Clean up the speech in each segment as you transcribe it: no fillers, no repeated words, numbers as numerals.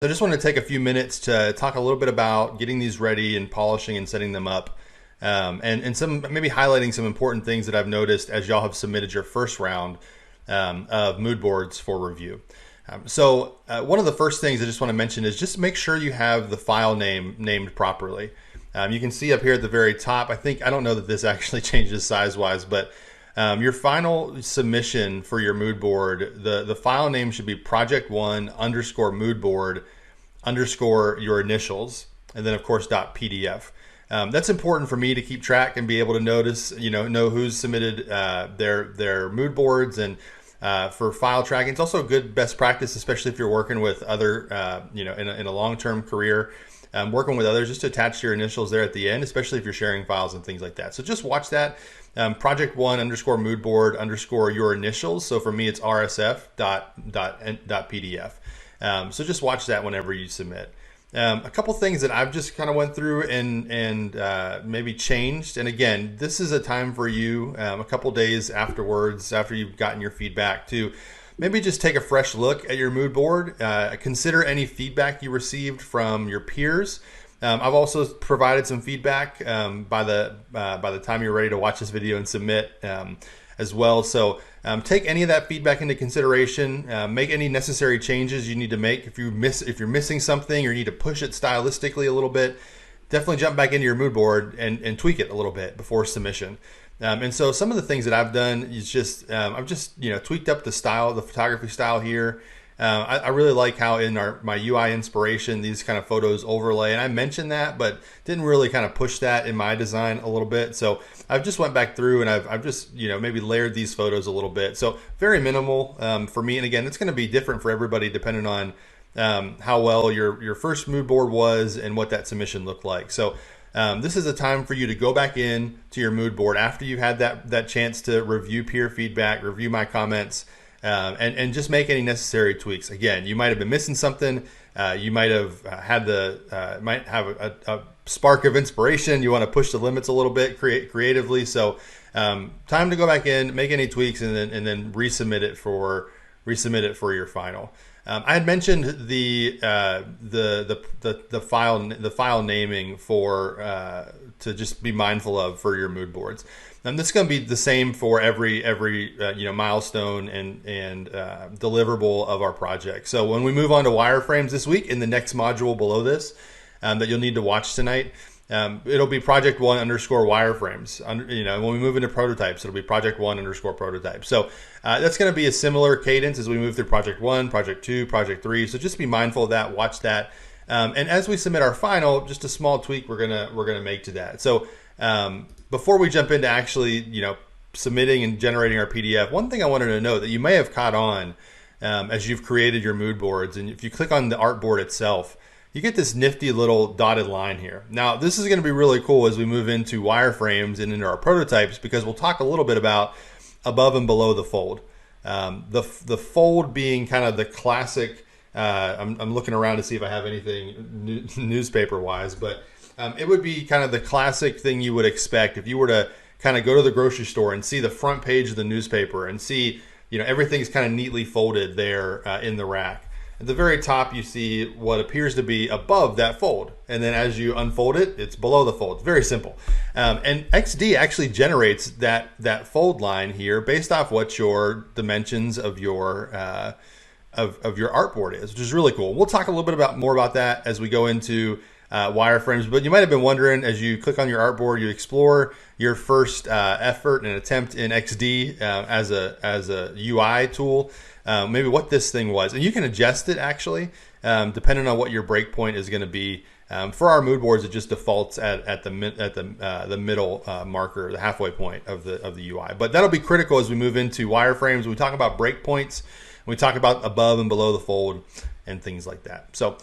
I just want to take a few minutes to talk a little bit about getting these ready and polishing and setting them up, and some maybe highlighting some important things that I've noticed as y'all have submitted your first round of mood boards for review. One of the first things I just want to mention is just make sure you have the file name named properly. You can see up here at the very top, I don't know that this actually changes size-wise, but your final submission for your mood board, the file name should be project1 underscore mood board underscore your initials, and then of course .pdf. That's important for me to keep track and be able to notice, know who's submitted their mood boards, and for file tracking. It's also a good best practice, especially if you're working with other, in a long-term career. Working with others, just to attach your initials there at the end, especially if you're sharing files and things like that. So just watch that. Project1 underscore mood board underscore your initials. So for me, it's rsf.pdf. So just watch that whenever you submit. A couple things that I've just kind of went through and maybe changed. And again, this is a time for you, a couple days afterwards, after you've gotten your feedback, to maybe just take a fresh look at your mood board. Consider any feedback you received from your peers. I've also provided some feedback by the time you're ready to watch this video and submit as well. So take any of that feedback into consideration. Make any necessary changes you need to make. If you're missing something or you need to push it stylistically a little bit, definitely jump back into your mood board and tweak it a little bit before submission. And so some of the things that I've done is just I've just tweaked up the style, the photography style here. I really like how in my UI inspiration these kind of photos overlay, and I mentioned that, but didn't really kind of push that in my design a little bit. So I've just went back through and I've just maybe layered these photos a little bit. So very minimal for me, and again, it's going to be different for everybody depending on how well your first mood board was and what that submission looked like. So this is a time for you to go back in to your mood board after you've had that chance to review peer feedback, review my comments, and just make any necessary tweaks. Again, you might have been missing something. You might have had might have a spark of inspiration. You want to push the limits a little bit creatively. So time to go back in, make any tweaks, and then resubmit it for your final. I had mentioned the file naming to just be mindful of for your mood boards. And this is going to be the same for every milestone and deliverable of our project. So when we move on to wireframes this week, in the next module below this that you'll need to watch tonight, it'll be project1 underscore wireframes. When we move into prototypes, it'll be project1 underscore prototypes. So that's going to be a similar cadence as we move through project 1, project 2, project 3. So just be mindful of that. Watch that. And as we submit our final, just a small tweak we're gonna make to that. So before we jump into actually submitting and generating our PDF, one thing I wanted to note that you may have caught on as you've created your mood boards, and if you click on the artboard itself, you get this nifty little dotted line here. Now, this is going to be really cool as we move into wireframes and into our prototypes, because we'll talk a little bit about above and below the fold. The fold being kind of the classic. I'm looking around to see if I have anything newspaper-wise, but it would be kind of the classic thing you would expect if you were to kind of go to the grocery store and see the front page of the newspaper and see everything's kind of neatly folded there in the rack. At the very top, you see what appears to be above that fold. And then as you unfold it, it's below the fold. It's very simple. And XD actually generates that fold line here based off what your dimensions of your artboard is, which is really cool. We'll talk a little bit more about that as we go into wireframes. But you might have been wondering, as you click on your artboard, you explore your first effort and attempt in XD as a UI tool, maybe what this thing was, and you can adjust it actually depending on what your breakpoint is going to be. For our mood boards, it just defaults at the middle marker, the halfway point of the UI. But that'll be critical as we move into wireframes. We talk about breakpoints, we talk about above and below the fold, and things like that. So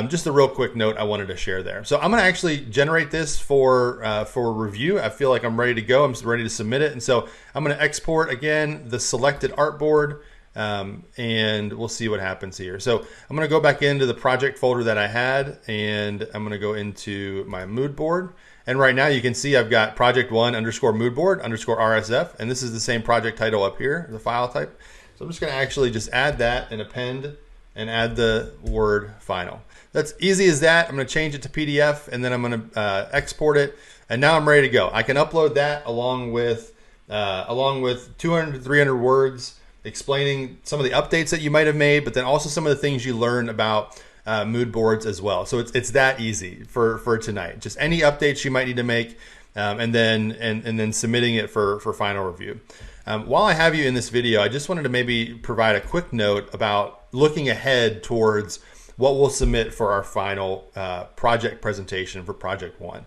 just a real quick note I wanted to share there. So I'm going to actually generate this for review. I feel like I'm ready to go. I'm ready to submit it, and so I'm going to export again the selected artboard. And we'll see what happens here. So I'm going to go back into the project folder that I had, and I'm going to go into my mood board. And right now you can see I've got project1 underscore mood board underscore RSF, and this is the same project title up here, the file type. So I'm just going to actually just add that and append and add the word final. That's easy as that. I'm going to change it to PDF, and then I'm going to export it, and now I'm ready to go. I can upload that along with 200 to 300 words explaining some of the updates that you might have made, but then also some of the things you learned about mood boards as well. So it's that easy for tonight. Just any updates you might need to make, and then submitting it for final review. While I have you in this video, I just wanted to maybe provide a quick note about looking ahead towards what we'll submit for our final project presentation for Project 1.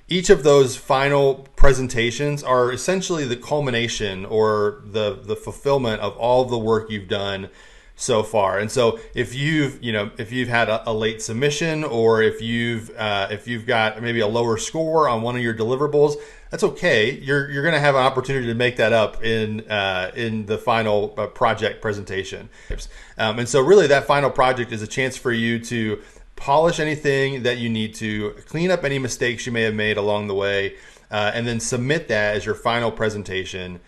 Each of those final presentations are essentially the culmination or the fulfillment of all of the work you've done so far. And so if you've had a late submission, or if you've got maybe a lower score on one of your deliverables, that's okay. You're going to have an opportunity to make that up in the final project presentation. And so really that final project is a chance for you to polish anything that you need to, clean up any mistakes you may have made along the way, and then submit that as your final presentation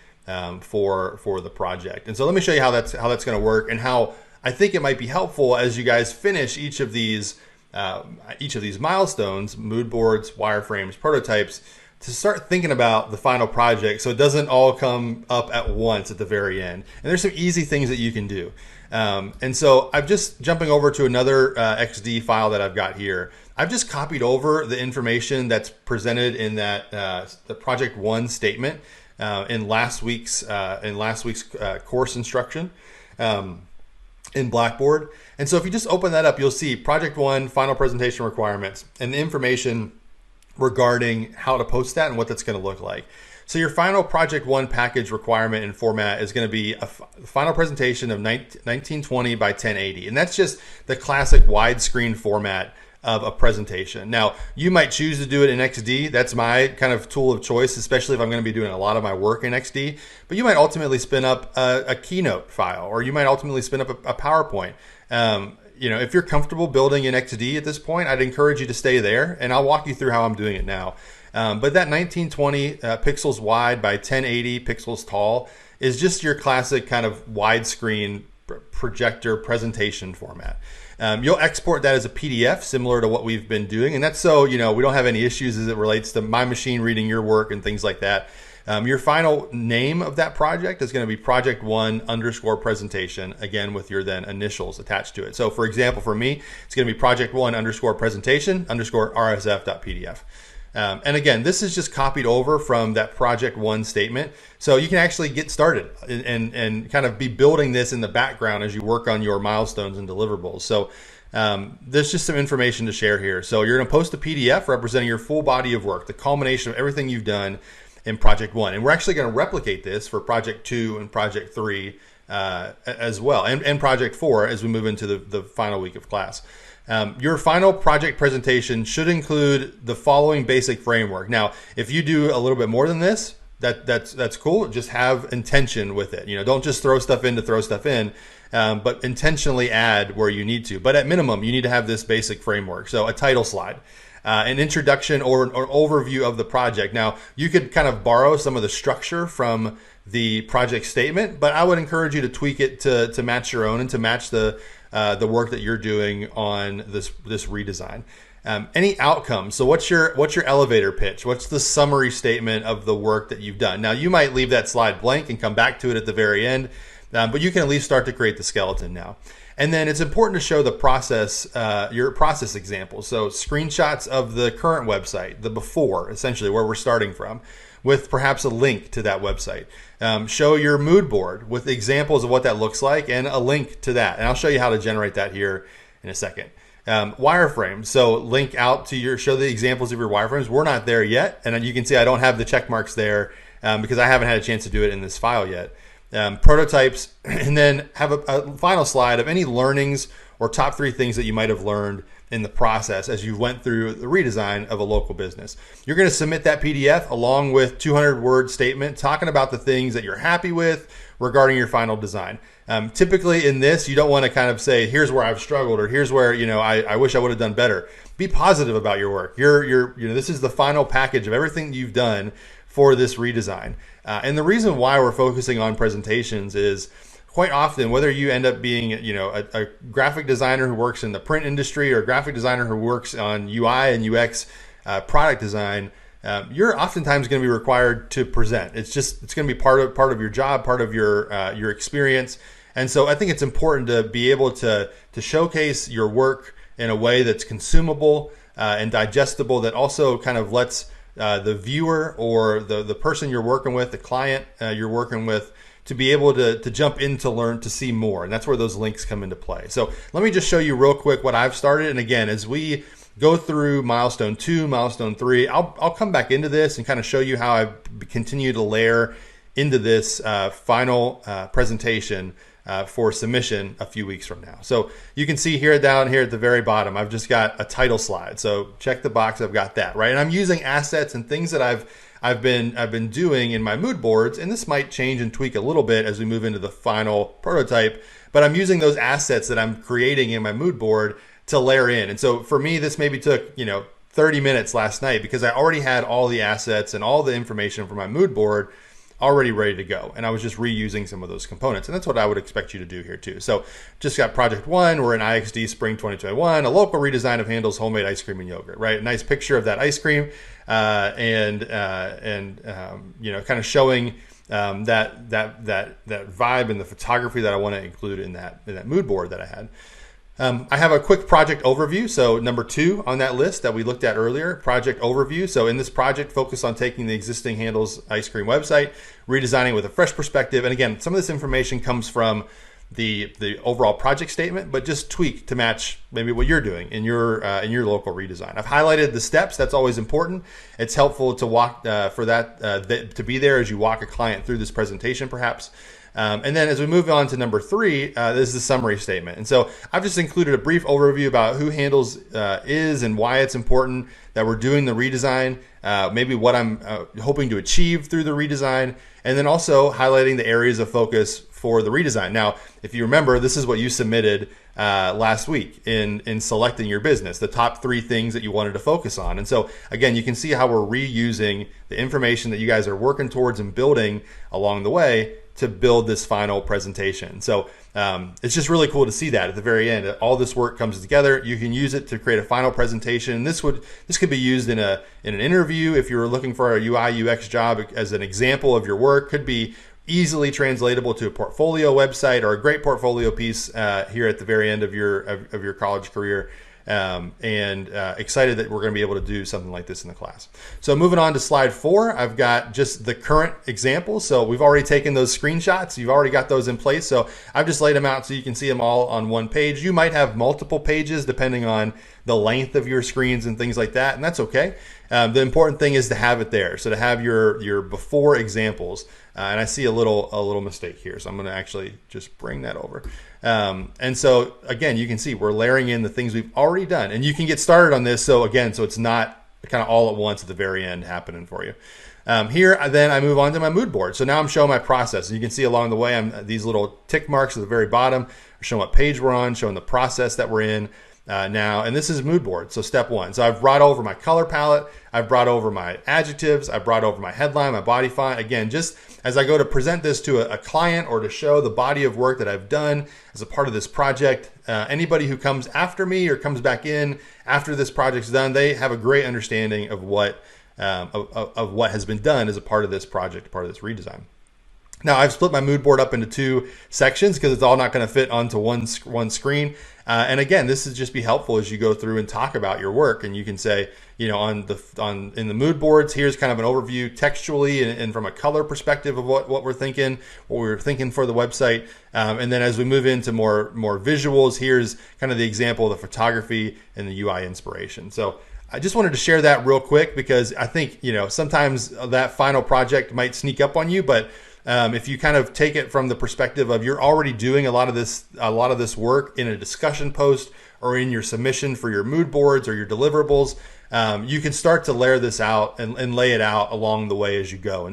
for the project. And so let me show you how that's going to work, and how I think it might be helpful as you guys finish each of these milestones, mood boards, wireframes, prototypes, to start thinking about the final project so it doesn't all come up at once at the very end. And there's some easy things that you can do. And so I'm just jumping over to another XD file that I've got here. I've just copied over the information that's presented in that the Project 1 statement in last week's course instruction in Blackboard. And so if you just open that up, you'll see Project 1 final presentation requirements and the information regarding how to post that and what that's going to look like. So your final Project 1 package requirement and format is going to be a final presentation of 1920 by 1080. And that's just the classic widescreen format of a presentation. Now, you might choose to do it in XD. That's my kind of tool of choice, especially if I'm going to be doing a lot of my work in XD. But you might ultimately spin up a Keynote file, or you might ultimately spin up a PowerPoint. If you're comfortable building in XD at this point, I'd encourage you to stay there, and I'll walk you through how I'm doing it now. But that 1920 pixels wide by 1080 pixels tall is just your classic kind of widescreen projector presentation format. You'll export that as a PDF, similar to what we've been doing, and that's so we don't have any issues as it relates to my machine reading your work and things like that. Your final name of that project is going to be Project 1 _ presentation, again with your then initials attached to it. So for example, for me, it's going to be Project 1 _ presentation _ rsf.pdf. And again, this is just copied over from that Project 1 statement. So you can actually get started and kind of be building this in the background as you work on your milestones and deliverables. So there's just some information to share here. So you're going to post a PDF representing your full body of work, the culmination of everything you've done in Project 1. And we're actually going to replicate this for Project 2 and Project 3 as well, and Project 4 as we move into the final week of class. Your final project presentation should include the following basic framework. Now, if you do a little bit more than this, that's cool. Just have intention with it. Don't just throw stuff in to throw stuff in, but intentionally add where you need to. But at minimum, you need to have this basic framework. So a title slide, an introduction or an overview of the project. Now, you could kind of borrow some of the structure from the project statement, but I would encourage you to tweak it to match your own and to match the work that you're doing on this redesign. Any outcomes. So what's your elevator pitch? What's the summary statement of the work that you've done? Now, you might leave that slide blank and come back to it at the very end, but you can at least start to create the skeleton now. And then it's important to show the process, your process examples. So screenshots of the current website, the before, essentially where we're starting from, with perhaps a link to that website. Show your mood board with examples of what that looks like and a link to that. And I'll show you how to generate that here in a second. Wireframes. So link out to show the examples of your wireframes. We're not there yet. And you can see I don't have the check marks there because I haven't had a chance to do it in this file yet. Prototypes, and then have a final slide of any learnings or top 3 things that you might have learned in the process as you went through the redesign of a local business. You're going to submit that PDF along with 200-word statement talking about the things that you're happy with regarding your final design. Typically in this, you don't want to kind of say, here's where I've struggled, or here's where I wish I would have done better. Be positive about your work. This is the final package of everything you've done for this redesign. And the reason why we're focusing on presentations is quite often, whether you end up being, a graphic designer who works in the print industry or a graphic designer who works on UI and UX product design, you're oftentimes going to be required to present. It's going to be part of your job, part of your experience. And so I think it's important to be able to showcase your work in a way that's consumable and digestible, that also kind of lets the viewer or the person you're working with, the client you're working with, to be able to jump in to learn, to see more. And that's where those links come into play. So let me just show you real quick what I've started. And again, as we go through milestone 2, milestone 3, I'll come back into this and kind of show you how I've continued to layer into this final presentation for submission a few weeks from now. So you can see here down here at the very bottom, I've just got a title slide. So check the box, I've got that, right? And I'm using assets and things that I've been doing in my mood boards, and this might change and tweak a little bit as we move into the final prototype, but I'm using those assets that I'm creating in my mood board to layer in. And so for me, this maybe took 30 minutes last night, because I already had all the assets and all the information for my mood board already ready to go, and I was just reusing some of those components. And that's what I would expect you to do here too. So just got project 1, we're in IXD spring 2021, a local redesign of Handel's homemade ice cream and yogurt, right? A nice picture of that ice cream, and kind of showing that vibe and the photography that I want to include in that mood board that I had. I have a quick project overview. So number 2 on that list that we looked at earlier, project overview. So in this project, focus on taking the existing Handel's ice cream website, redesigning with a fresh perspective. And again, some of this information comes from the overall project statement, but just tweak to match maybe what you're doing in your local redesign. I've highlighted the steps. That's always important. It's helpful to walk for that to be there as you walk a client through this presentation, perhaps. And then as we move on to number 3, this is the summary statement. And so I've just included a brief overview about who Handel's is and why it's important that we're doing the redesign, maybe what I'm hoping to achieve through the redesign, and then also highlighting the areas of focus for the redesign. Now, if you remember, this is what you submitted last week in selecting your business, the top 3 things that you wanted to focus on. And so again, you can see how we're reusing the information that you guys are working towards and building along the way to build this final presentation. So it's just really cool to see that at the very end, all this work comes together. You can use it to create a final presentation. This could be used in an interview if you're looking for a UI UX job as an example of your work. Could be easily translatable to a portfolio website or a great portfolio piece here at the very end of your college career. Excited that we're going to be able to do something like this in the class. So moving on to slide 4, I've got just the current examples. So we've already taken those screenshots. You've already got those in place. So I've just laid them out so you can see them all on one page. You might have multiple pages depending on the length of your screens and things like that, and that's okay. The important thing is to have it there. So to have your before examples. And I see a little mistake here, so I'm going to actually just bring that over. And so again, you can see we're layering in the things we've already done, and you can get started on this. So it's not kind of all at once at the very end happening for you. Here, then I move on to my mood board. So now I'm showing my process. And you can see along the way, these little tick marks at the very bottom are showing what page we're on, showing the process that we're in. Now, and this is mood board. So step 1. So I've brought over my color palette. I've brought over my adjectives. I've brought over my headline, my body font. Again, just as I go to present this to a client or to show the body of work that I've done as a part of this project, anybody who comes after me or comes back in after this project's done, they have a great understanding of what has been done as a part of this project, part of this redesign. Now, I've split my mood board up into 2 sections because it's all not going to fit onto one screen. And again, this is just be helpful as you go through and talk about your work. And you can say, in the mood boards, here's kind of an overview textually and from a color perspective of what we're thinking, what we were thinking for the website. And then as we move into more visuals, here's kind of the example of the photography and the UI inspiration. So I just wanted to share that real quick because I think, sometimes that final project might sneak up on you, but if you kind of take it from the perspective of you're already doing a lot of this work in a discussion post or in your submission for your mood boards or your deliverables, you can start to layer this out and lay it out along the way as you go. And